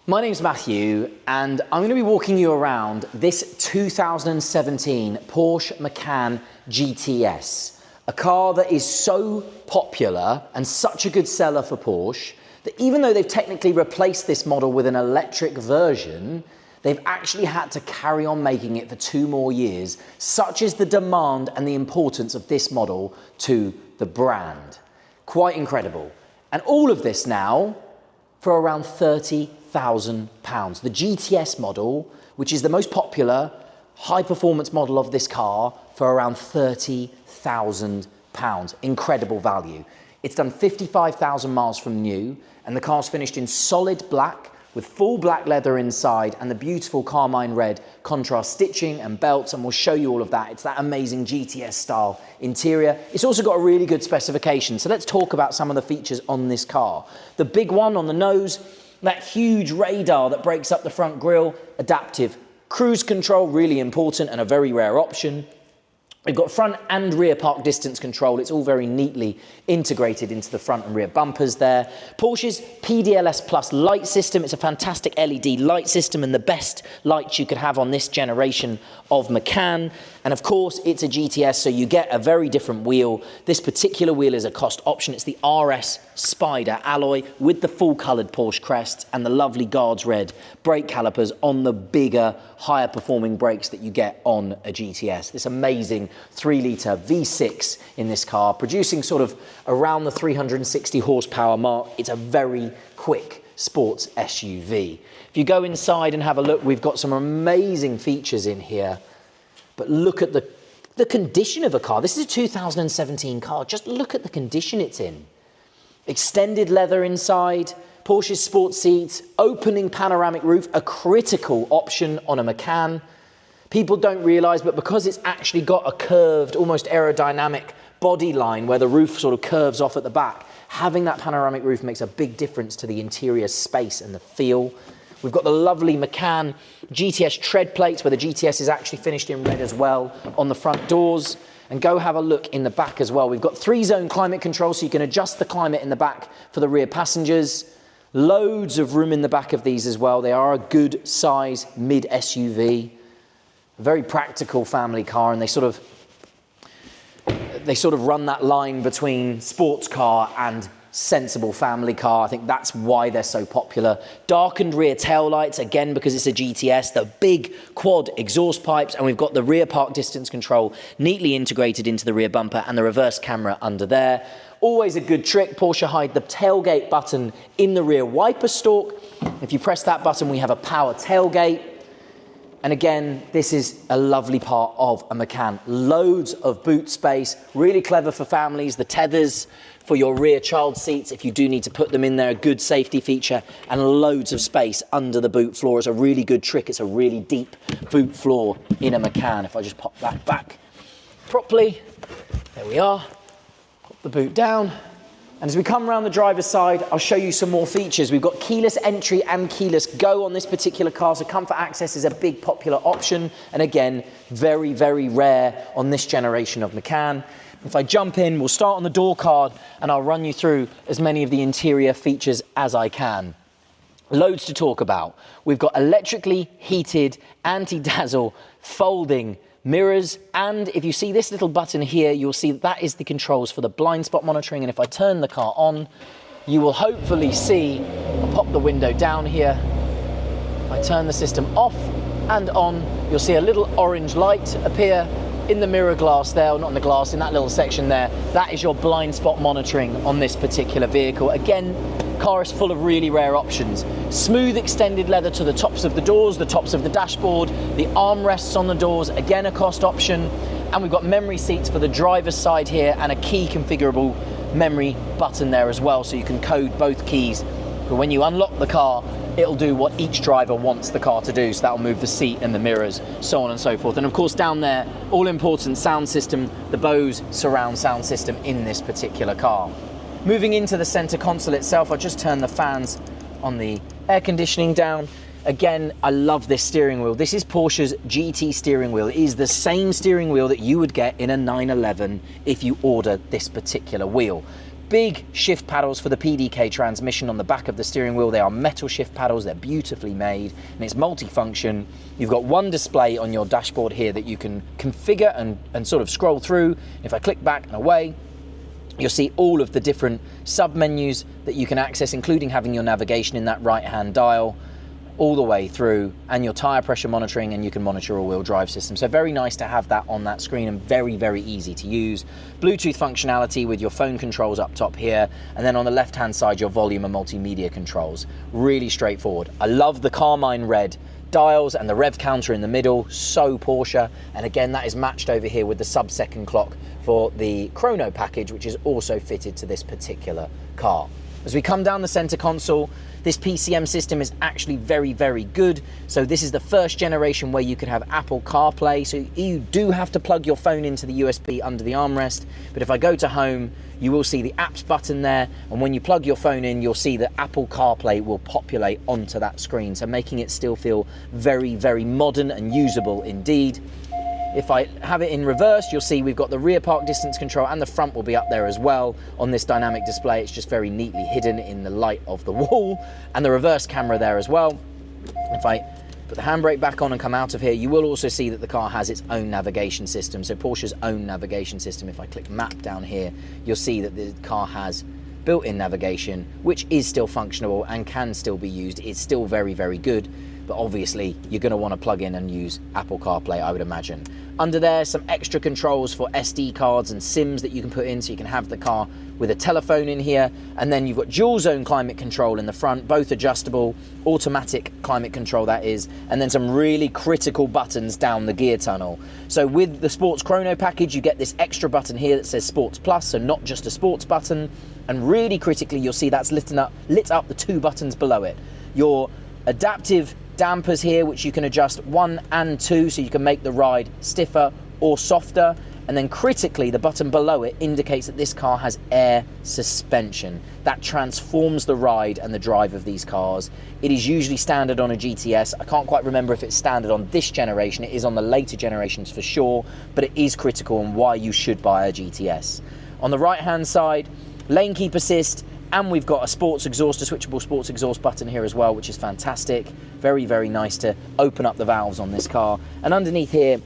My name's Matthew, and I'm going to be walking you around this 2017 Porsche Macan GTS, a car that is so popular and such a good seller for Porsche that even though they've technically replaced this model with an electric version, they've actually had to carry on making it for 2 more years. Such is the demand and the importance of this model to the brand. Quite incredible. And all of this now for around £30,000. The GTS model, which is the most popular high performance model of this car, for around £30,000. Incredible value. It's done 55,000 miles from new, and the car's finished in solid black with full black leather inside and the beautiful carmine red contrast stitching and belts, and we'll show you all of that. It's that amazing GTS style interior. It's also got a really good specification. So let's talk about some of the features on this car. The big one on the nose, that huge radar that breaks up the front grille, adaptive cruise control, really important and a very rare option. We've got front and rear park distance control. It's all very neatly integrated into the front and rear bumpers there. Porsche's PDLS Plus light system. It's a fantastic LED light system and the best lights you could have on this generation of Macan. And of course, it's a GTS, so you get a very different wheel. This particular wheel is a cost option. It's the RS Spider alloy with the full coloured Porsche crest and the lovely Guards Red brake calipers on the bigger, higher performing brakes that you get on a GTS. This amazing 3-litre V6 in this car, producing sort of around the 360 horsepower mark. It's a very quick sports SUV. If you go inside and have a look, we've got some amazing features in here. But look at the condition of a car. This is a 2017 car. Just look at the condition it's in. Extended leather inside, Porsche Sports seats, opening panoramic roof, a critical option on a Macan. People don't realise, but because it's actually got a curved, almost aerodynamic body line where the roof sort of curves off at the back, having that panoramic roof makes a big difference to the interior space and the feel. We've got the lovely Macan GTS tread plates where the GTS is actually finished in red as well on the front doors. And go have a look in the back as well. We've got 3-zone climate control, so you can adjust the climate in the back for the rear passengers. Loads of room in the back of these as well. They are a good size mid SUV. A very practical family car, and they sort of run that line between sports car and sensible family car. I think that's why they're so popular. Darkened rear tail lights, again because it's a GTS, the big quad exhaust pipes, and we've got the rear park distance control neatly integrated into the rear bumper and the reverse camera under there. Always a good trick, Porsche hide the tailgate button in the rear wiper stalk. If you press that button, we have a power tailgate. And again, this is a lovely part of a Macan. Loads of boot space, really clever for families. The tethers for your rear child seats, if you do need to put them in there, a good safety feature, and loads of space under the boot floor. It's a really good trick. It's a really deep boot floor in a Macan. If I just pop that back properly, there we are. Pop the boot down. And as we come around the driver's side, I'll show you some more features. We've got keyless entry and keyless go on this particular car, so comfort access is a big popular option. And again, very, very rare on this generation of Macan. If I jump in, we'll start on the door card and I'll run you through as many of the interior features as I can. Loads to talk about. We've got electrically heated, anti-dazzle, folding mirrors, and if you see this little button here, you'll see that is the controls for the blind spot monitoring. And if I turn the car on, you will hopefully see, I'll pop the window down here. If I turn the system off and on, you'll see a little orange light appear in the mirror glass there, or not in the glass, in that little section there. That is your blind spot monitoring on this particular vehicle. Again, car is full of really rare options. Smooth extended leather to the tops of the doors, the tops of the dashboard, the armrests on the doors, again a cost option. And we've got memory seats for the driver's side here and a key configurable memory button there as well, so you can code both keys. But when you unlock the car, it'll do what each driver wants the car to do. So that'll move the seat and the mirrors, so on and so forth. And of course down there, all important sound system, the Bose surround sound system in this particular car. Moving into the center console itself, I'll just turn the fans on the air conditioning down. Again, I love this steering wheel. This is Porsche's GT steering wheel. It is the same steering wheel that you would get in a 911 if you order this particular wheel. Big shift paddles for the PDK transmission on the back of the steering wheel. They are metal shift paddles, they're beautifully made, and it's multi-function. You've got one display on your dashboard here that you can configure and sort of scroll through. If I click back and away, you'll see all of the different sub-menus that you can access, including having your navigation in that right-hand dial, all the way through, and your tire pressure monitoring, and you can monitor all-wheel drive system. So very nice to have that on that screen, and very, very easy to use. Bluetooth functionality with your phone controls up top here, and then on the left-hand side, your volume and multimedia controls. Really straightforward. I love the Carmine red dials and the rev counter in the middle, so Porsche. And again, that is matched over here with the sub-second clock for the Chrono package, which is also fitted to this particular car. As we come down the center console, this PCM system is actually very, very good. So this is the first generation where you can have Apple CarPlay. So you do have to plug your phone into the USB under the armrest. But if I go to home, you will see the apps button there. And when you plug your phone in, you'll see that Apple CarPlay will populate onto that screen. So making it still feel very, very modern and usable indeed. If I have it in reverse, you'll see we've got the rear park distance control, and the front will be up there as well on this dynamic display. It's just very neatly hidden in the light of the wall, and the reverse camera there as well. If I put the handbrake back on and come out of here, you will also see that the car has its own navigation system, so Porsche's own navigation system. If I click map down here, you'll see that the car has built-in navigation, which is still functional and can still be used. It's still very, very good. But obviously you're going to want to plug in and use Apple CarPlay, I would imagine. Under there, some extra controls for SD cards and SIMs that you can put in, so you can have the car with a telephone in here. And then you've got dual zone climate control in the front, both adjustable, automatic climate control that is, and then some really critical buttons down the gear tunnel. So with the Sports Chrono package, you get this extra button here that says Sports Plus, so not just a sports button. And really critically, you'll see that's lit up the two buttons below it. Your adaptive dampers here, which you can adjust 1 and 2, so you can make the ride stiffer or softer. And then critically, the button below it indicates that this car has air suspension. That transforms the ride and the drive of these cars. It is usually standard on a GTS. I can't quite remember if it's standard on this generation. It is on the later generations for sure, but it is critical and why you should buy a GTS. On the right hand side, lane keep assist, and we've got a sports exhaust, a switchable sports exhaust button here as well, which is fantastic. Very, very nice to open up the valves on this car. And underneath here,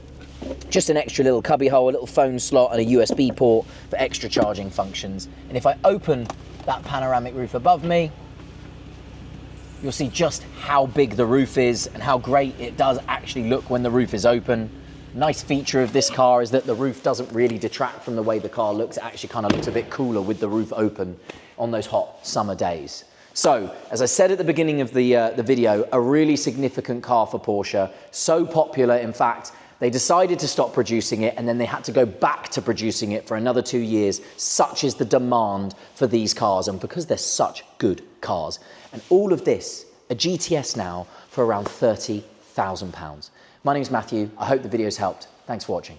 just an extra little cubby hole, a little phone slot, and a USB port for extra charging functions. And if I open that panoramic roof above me, you'll see just how big the roof is and how great it does actually look when the roof is open. Nice feature of this car is that the roof doesn't really detract from the way the car looks. It actually kind of looks a bit cooler with the roof open on those hot summer days. So, as I said at the beginning of the video, a really significant car for Porsche. So popular, in fact, they decided to stop producing it, and then they had to go back to producing it for another 2 years. Such is the demand for these cars, and because they're such good cars. And all of this, a GTS now, for around £30,000. My name's Matthew. I hope the video's helped. Thanks for watching.